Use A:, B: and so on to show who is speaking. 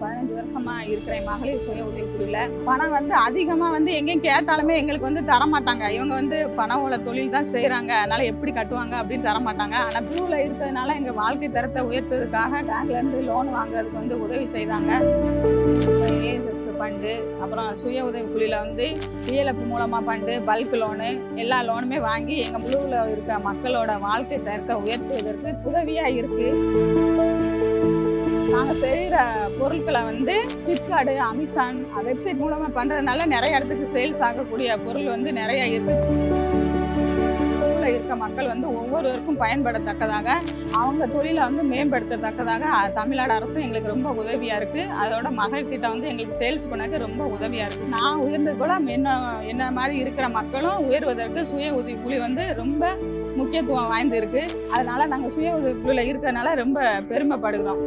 A: 15 வருஷமா இருக்கிறேன் மகளிர் சுய உதவிக்குழுல. பணம் அதிகமா எங்கேயும் கேட்டாலுமே எங்களுக்கு தரமாட்டாங்க. இவங்க பண ஓல தொழில் தான் செய்றாங்க, அதனால எப்படி கட்டுவாங்க அப்படின்னு தரமாட்டாங்க. ஆனா குழுல இருக்கிறதுனால எங்க வாழ்க்கை தரத்தை உயர்த்துறதுக்காக பேங்க்ல இருந்து லோன் வாங்குறதுக்கு உதவி செய்தாங்க. ஃபண்டு, அப்புறம் சுய உதவி குழுல பிஎல்எஃப் மூலமா ஃபண்டு, பல்க் லோனு, எல்லா லோனுமே வாங்கி எங்க குழுவில் இருக்கிற மக்களோட வாழ்க்கை தரத்தை உயர்த்துவதற்கு உதவியா இருக்கு. நாங்கள் செய்கிற பொருட்களை ஃப்ளிப்கார்டு, அமேசான் வெப்சைட் மூலமாக பண்ணுறதுனால நிறைய இடத்துக்கு சேல்ஸ் ஆகக்கூடிய பொருள் நிறைய இருக்குது. இருக்க மக்கள் ஒவ்வொருவருக்கும் பயன்படத்தக்கதாக, அவங்க தொழிலை மேம்படுத்தத்தக்கதாக தமிழ்நாடு அரசும் எங்களுக்கு ரொம்ப உதவியா இருக்கு. அதோட மகளிர் திட்டம் எங்களுக்கு சேல்ஸ் பண்ணக்கு ரொம்ப உதவியா இருக்கு. நான் உயர்ந்தது போல என்ன மாதிரி இருக்கிற மக்களும் உயர்வதற்கு சுய உதவி குழு ரொம்ப முக்கியத்துவம் வாய்ந்து இருக்கு. அதனால நாங்கள் சுய உதவி குழுல இருக்கிறதுனால ரொம்ப பெருமைப்படுகிறோம்.